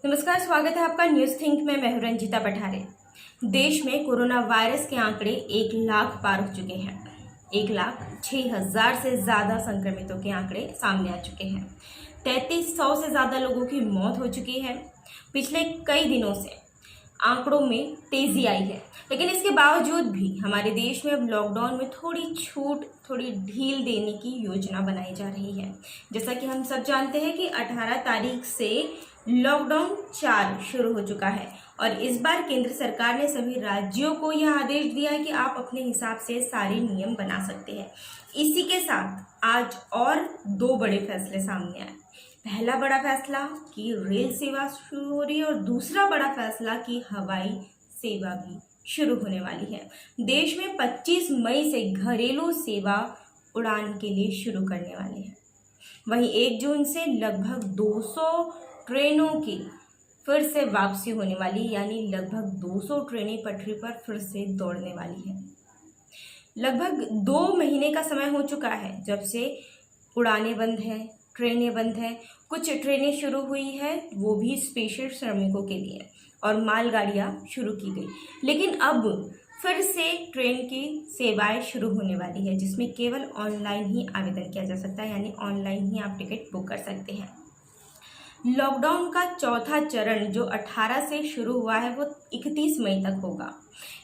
नमस्कार, स्वागत है आपका न्यूज थिंक में। मैं हूं रंजिता पठारे। देश में कोरोना वायरस के आंकड़े 1 लाख पार हो चुके हैं। 1,06,000 से ज्यादा संक्रमितों के आंकड़े सामने आ चुके हैं। 3300 से ज्यादा लोगों की मौत हो चुकी है। पिछले कई दिनों से आंकड़ों में तेजी आई है, लेकिन इसके बावजूद भी हमारे देश में अब लॉकडाउन में थोड़ी छूट, थोड़ी ढील देने की योजना बनाई जा रही है। जैसा कि हम सब जानते हैं कि 18 तारीख से लॉकडाउन 4 शुरू हो चुका है और इस बार केंद्र सरकार ने सभी राज्यों को यह आदेश दिया है कि आप अपने हिसाब से सारे नियम बना सकते हैं। इसी के साथ आज और 2 बड़े फैसले सामने आए। पहला बड़ा फैसला कि रेल सेवा शुरू हो रही है और दूसरा बड़ा फैसला कि हवाई सेवा भी शुरू होने वाली है। देश में 25 मई से घरेलू सेवा उड़ान के लिए शुरू करने वाले हैं। वहीं 1 जून से लगभग 200 ट्रेनों की फिर से वापसी होने वाली, यानी लगभग 200 ट्रेनें पटरी पर फिर से दौड़ने वाली है। लगभग 2 महीने का समय हो चुका है जब से उड़ानें बंद हैं, ट्रेनें बंद हैं। कुछ ट्रेनें शुरू हुई है, वो भी स्पेशल श्रमिकों के लिए, और मालगाड़ियाँ शुरू की गई। लेकिन अब फिर से ट्रेन की सेवाएं शुरू होने वाली है, जिसमें केवल ऑनलाइन ही आवेदन किया जा सकता है, यानी ऑनलाइन ही आप टिकट बुक कर सकते हैं। लॉकडाउन का चौथा चरण जो 18 से शुरू हुआ है वो 31 मई तक होगा।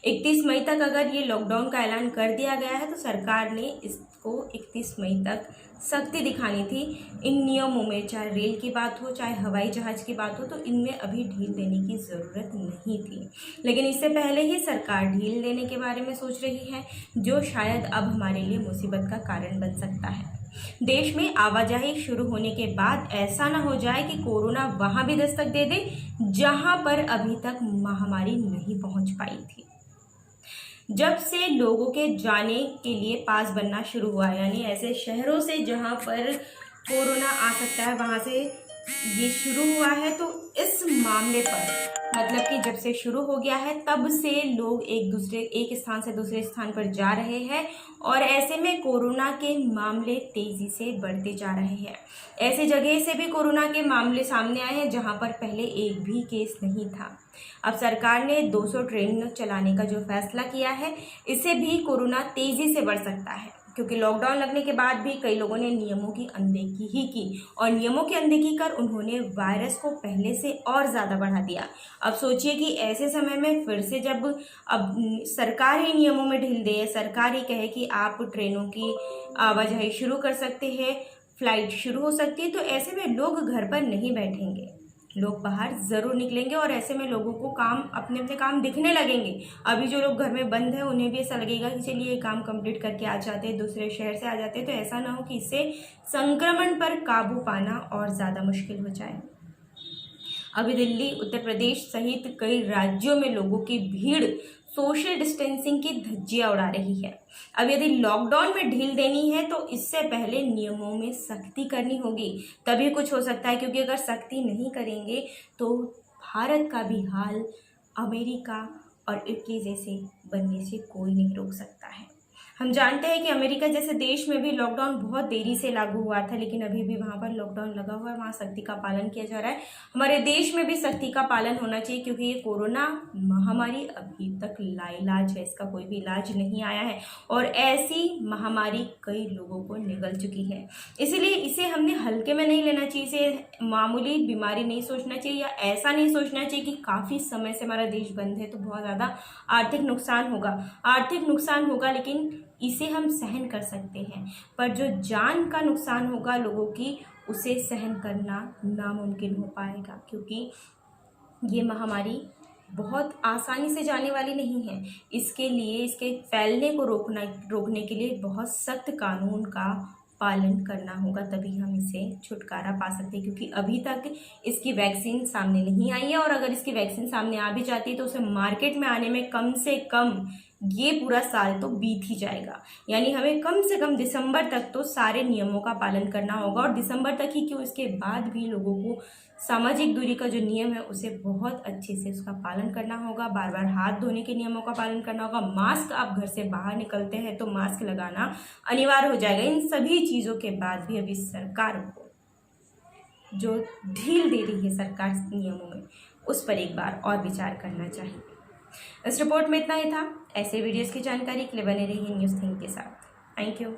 31 मई तक अगर ये लॉकडाउन का ऐलान कर दिया गया है तो सरकार ने इसको 31 मई तक सख्ती दिखानी थी इन नियमों में। चाहे रेल की बात हो, चाहे हवाई जहाज़ की बात हो, तो इनमें अभी ढील देने की ज़रूरत नहीं थी। लेकिन इससे पहले ही सरकार ढील देने के बारे में सोच रही है, जो शायद अब हमारे लिए मुसीबत का कारण बन सकता है। देश में आवाजाही शुरू होने के बाद ऐसा ना हो जाए कि कोरोना वहां भी दस्तक दे दे जहां पर अभी तक महामारी नहीं पहुंच पाई थी। जब से लोगों के जाने के लिए पास बनना शुरू हुआ, यानी ऐसे शहरों से जहां पर कोरोना आ सकता है वहां से ये शुरू हुआ है, तो इस मामले पर मतलब कि जब से शुरू हो गया है तब से लोग एक स्थान से दूसरे स्थान पर जा रहे हैं और ऐसे में कोरोना के मामले तेजी से बढ़ते जा रहे हैं। ऐसे जगह से भी कोरोना के मामले सामने आए हैं जहां पर पहले एक भी केस नहीं था। अब सरकार ने 200 ट्रेन चलाने का जो फैसला किया है, इससे भी कोरोना तेजी से बढ़ सकता है, क्योंकि लॉकडाउन लगने के बाद भी कई लोगों ने नियमों की अनदेखी ही की और नियमों की अनदेखी कर उन्होंने वायरस को पहले से और ज़्यादा बढ़ा दिया। अब सोचिए कि ऐसे समय में फिर से जब अब सरकार ही नियमों में ढील दे, सरकार ही कहे कि आप ट्रेनों की आवाजाही शुरू कर सकते हैं, फ्लाइट शुरू हो सकती है, तो ऐसे में लोग घर पर नहीं बैठेंगे, लोग बाहर ज़रूर निकलेंगे और ऐसे में लोगों को अपने अपने काम दिखने लगेंगे। अभी जो लोग घर में बंद हैं उन्हें भी ऐसा लगेगा कि चलिए ये काम कंप्लीट करके आ जाते हैं, दूसरे शहर से आ जाते हैं, तो ऐसा ना हो कि इससे संक्रमण पर काबू पाना और ज़्यादा मुश्किल हो जाए। अभी दिल्ली, उत्तर प्रदेश सहित कई राज्यों में लोगों की भीड़ सोशल डिस्टेंसिंग की धज्जियां उड़ा रही है। अब यदि लॉकडाउन में ढील देनी है तो इससे पहले नियमों में सख्ती करनी होगी, तभी कुछ हो सकता है, क्योंकि अगर सख्ती नहीं करेंगे तो भारत का भी हाल अमेरिका और इटली जैसे बनने से कोई नहीं रोक सकता है। हम जानते हैं कि अमेरिका जैसे देश में भी लॉकडाउन बहुत देरी से लागू हुआ था, लेकिन अभी भी वहाँ पर लॉकडाउन लगा हुआ है, वहाँ सख्ती का पालन किया जा रहा है। हमारे देश में भी सख्ती का पालन होना चाहिए, क्योंकि ये कोरोना महामारी अभी तक लाइलाज है, इसका कोई भी इलाज नहीं आया है और ऐसी महामारी कई लोगों को निगल चुकी है। इसीलिए इसे हमने हल्के में नहीं लेना चाहिए, इसे मामूली बीमारी नहीं सोचना चाहिए, या ऐसा नहीं सोचना चाहिए कि काफ़ी समय से हमारा देश बंद है तो बहुत ज़्यादा आर्थिक नुकसान होगा, लेकिन इसे हम सहन कर सकते हैं, पर जो जान का नुकसान होगा लोगों की, उसे सहन करना नामुमकिन हो पाएगा, क्योंकि ये महामारी बहुत आसानी से जाने वाली नहीं है। इसके लिए, इसके फैलने को रोकने के लिए बहुत सख्त कानून का पालन करना होगा, तभी हम इसे छुटकारा पा सकते हैं, क्योंकि अभी तक इसकी वैक्सीन सामने नहीं आई है और अगर इसकी वैक्सीन सामने आ भी जाती है तो उसे मार्केट में आने में कम से कम ये पूरा साल तो बीत ही जाएगा। यानी हमें कम से कम दिसंबर तक तो सारे नियमों का पालन करना होगा, और दिसंबर तक ही क्यों, इसके बाद भी लोगों को सामाजिक दूरी का जो नियम है उसे बहुत अच्छे से उसका पालन करना होगा। बार बार हाथ धोने के नियमों का पालन करना होगा। मास्क, आप घर से बाहर निकलते हैं तो मास्क लगाना अनिवार्य हो जाएगा। इन सभी चीज़ों के बाद भी अभी सरकार को जो ढील दे रही है सरकार नियमों में, उस पर एक बार और विचार करना चाहिए। इस रिपोर्ट में इतना ही था। ऐसे वीडियोस की जानकारी के लिए बने रहिए न्यूज़ थिंक के साथ। Thank you.